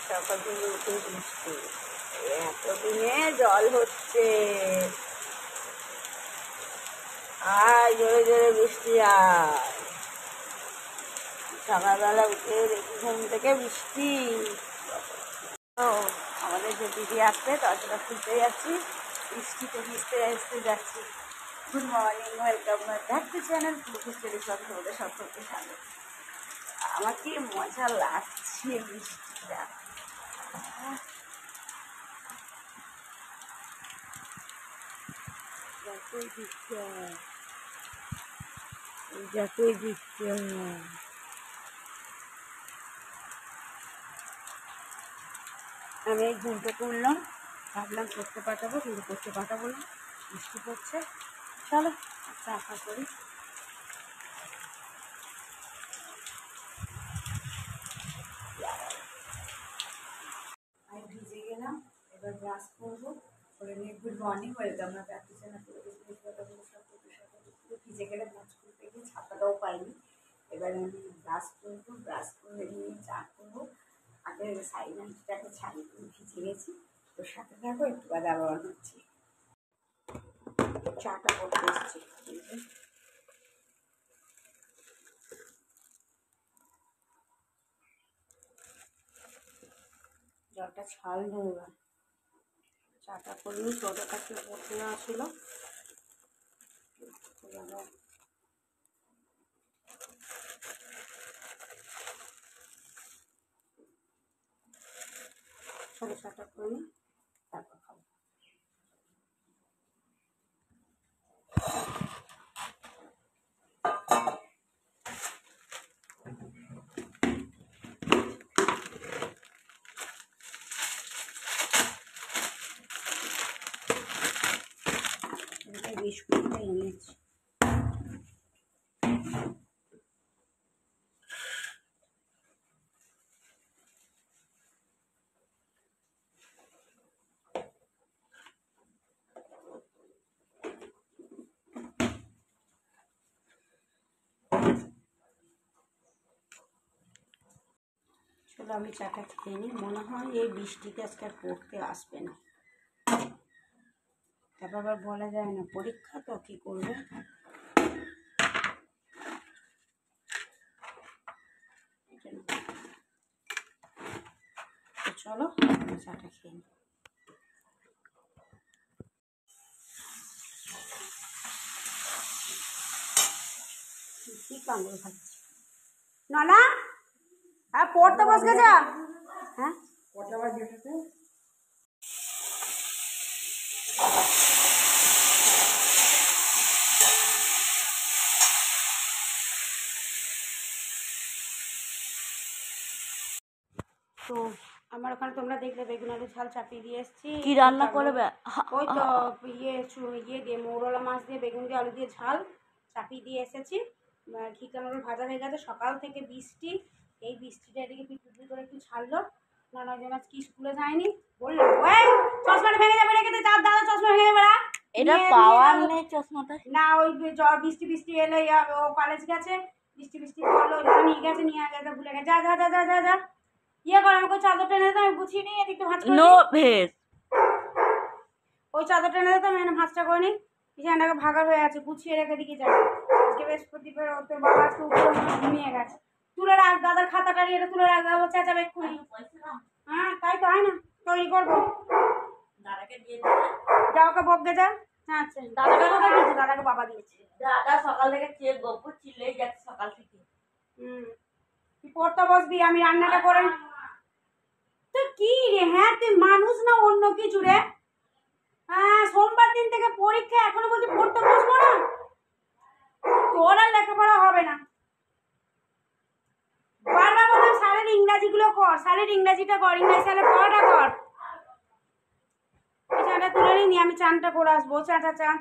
সকাল থেকে উঠে বৃষ্টি, এতদিনে জল হচ্ছে। আর জোরে জোরে বৃষ্টি। আর সকালবেলা উঠে দেখি ঘুম থেকে বৃষ্টি। তো আমাদের যে দিদি আসবে দরজাটা খুলতে যাচ্ছি, বৃষ্টিতে ভিজতে ভিজতে যাচ্ছি। Good morning, welcome back to channel পুকুর টেলিভিশন। তোমাদের সকলকে স্বাগত। আমার কি মজা লাগছে বৃষ্টিটা। যতই দিচ্ছে যতই দিচ্ছে আমি এই ঘুমটা করলাম, ভাবলাম করতে পাঠাবো, কিন্তু করতে পাঠাবো না, বৃষ্টি পড়ছে। চলো আচ্ছা আশা করি। আমি ভিজে গেলাম, এবার ব্রাশ করবো, করে নিয়ে গুড মর্নিং, ওয়েলকাম না ব্যাক টু চ্যানেল। পুরো ভিজে গেলে মুখ খুলতে গিয়ে ছাতাটাও পাইনি। এবার আমি ব্রাশ করবো, ব্রাশ করে নিয়ে চা করবো। আগে সাইলেন্সটাকে ছাড়ি ভিজে গেছি, তোর সাথে থাকো, একটু বাদে আবার হচ্ছে চাটা করতে এসেছি। জলটা ছাল নেওয়া, চাটা করিনি, ছোটোটাকে পড়তে নেওয়া ছিল। সাড়ে চাটা করি, তারপর খাবো। বিস্কুটটা এনেছি। চলো আমি চাটা খেয়ে নিই। মনে হয় এই বৃষ্টিতে আজকে আর পড়তে আসবে না, তারপর আবার বলা যায় না, পরীক্ষা তো কী করবে। তো চলো আমি চাটা খেয়ে নিই। কি কামড় খাচ্ছি না হ্যাঁ, পড়তে বসে যা। হ্যাঁ তো আমার ওখানে তোমরা দেখলে বেগুন আলু ঝাল চাপিয়ে দিয়ে এসেছি। কি রান্না করবে? ওই তো ইয়ে দিয়ে মৌরলা মাছ দিয়ে বেগুন দিয়ে আলু দিয়ে ঝাল চাপিয়ে দিয়ে এসেছি। ঘি কামড় ভাজা হয়ে গেছে। সকাল থেকে বৃষ্টি, এই বৃষ্টিটা এদিকে পিটুপি করে একটু ছাড়লো। নানা জন আজ কি স্কুলে যায়নি বললো, চশমাটা ভেঙে যাবে, রেখে চার দাদা চশমা ভেঙে যাবে। এটা পাওয়ার নেই চশমাটা না, ওই বৃষ্টি বৃষ্টি এলে ও কলেজ গেছে, বৃষ্টি বৃষ্টি পড়লো, নিয়ে গেছে ভুলে গেছে। যা যা যা যা যা যা ইয়ে করে আমাকে চাদর টেনে দিতাম, আমি গুছিয়ে নিই, এদিকে ভাঁজ করে নো ভেজ। ওই চাদর টেনে দিতাম, আমি ভাঁজটা করে নিই। বিছানাটাকে ভাগার হয়ে আছে, গুছিয়ে রেখে দিকে যাই। আজকে বৃহস্পতিবার, তোর বাবা একটু ঘুমিয়ে গেছে। তুলে রাখ দাদার খাতাটা, এটা তুলে রাখ, দাদা চেঁচাবে এক্ষুনি। হ্যাঁ তাই তো হয় না, তৈরি করবো। দাদাকে দিয়ে যা, ওকে বকবে যা। হ্যাঁ আচ্ছা, দাদাকে কোথায় দিয়েছে? দাদাকে বাবা দিয়েছে। দাদা সকাল থেকে চেয়ে গপু চিল্লেই যাচ্ছে সকাল থেকে। তুই পড়তে বসবি, আমি রান্নাটা করে। তো কি রে, হ্যাঁ তুই মানুষ না অন্য কিছু রে? হ্যাঁ সোমবার দিন থেকে পরীক্ষা, এখনো বলছি পড়তে বসবো না। তোর আর লেখাপড়া হবে না। বারবার বললাম স্যারের ইংরাজিগুলো কর, স্যারের ইংরাজিটা কর, ইংরাজি স্যারের পড়াটা কর। চানটা তুলে নিই, আমি চানটা করে আসবো।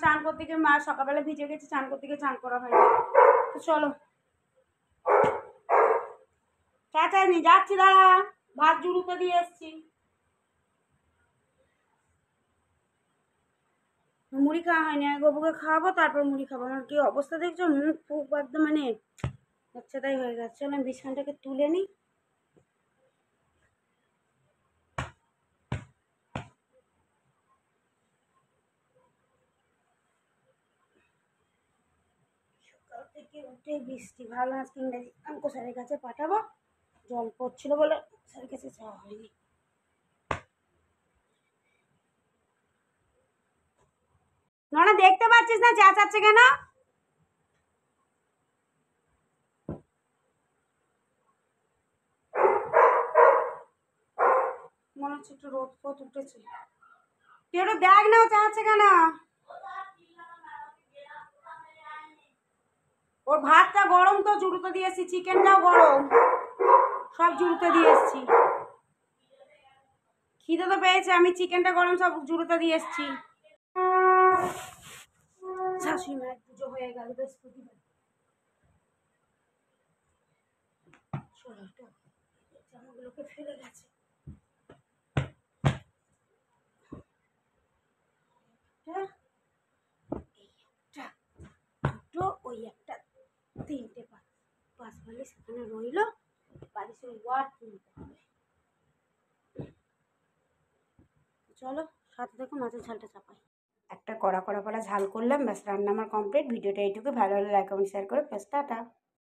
চান করতে গিয়ে মা সকালবেলা ভিজে গেছে, চান করতে গিয়ে চান করা হয়নি। তো চলো চাচাই যাচ্ছি, দাঁড়া, ভাত জুড়ুতে দিয়ে এসছি। মুড়ি খাওয়া হয়নি, আমি গবুকে খাওয়াবো, তারপর মুড়ি খাবো। আমার কি অবস্থা দেখছো, মুখ ফুক একদম মানে হচ্ছে তাই হয়ে গেছে। চলো আমি বিছানাটাকে তুলে নিই। থেকে উঠে বৃষ্টি, ভালো আজকে ইংরেজি অঙ্ক স্যারের কাছে পাঠাবো, জল পড়ছিল বলে স্যারের কাছে যাওয়া হয়নি। না দেখতে পাচ্ছিস না চেঁচাচ্ছে কেন? মনে হচ্ছে একটু রোদ ফোদ উঠেছে, তুই একটু দেখ না ও চেঁচাচ্ছে কেন। ওর ভাতটা গরম তো, জুড়োতে দিয়ে এসছি, চিকেনটাও গরম, সব জুড়োতে দিয়ে এসছি। খিদে তো পেয়েছে, আমি চিকেনটা গরম সব জুড়োতে দিয়ে এসছি। শাশুড়ি মায়ের পুজো হয়ে গেল বৃহস্পতিবার। জামাগুলোকে ফেলে গেছে। দুটো ওই একটা, তিনটে পাঁচ বালিশ সেখানে রইল, বালিশের ওয়ার তুলতে হবে। চলো সাথে দেখো মাছের ঝালটা চাপাই। একটা কড়া ঝাল করলাম, ব্যাস রান্না আমার কমপ্লিট। ভিডিওটা এইটুকু, ভালো হলে লাইক কমেন্ট শেয়ার করো, টাটা।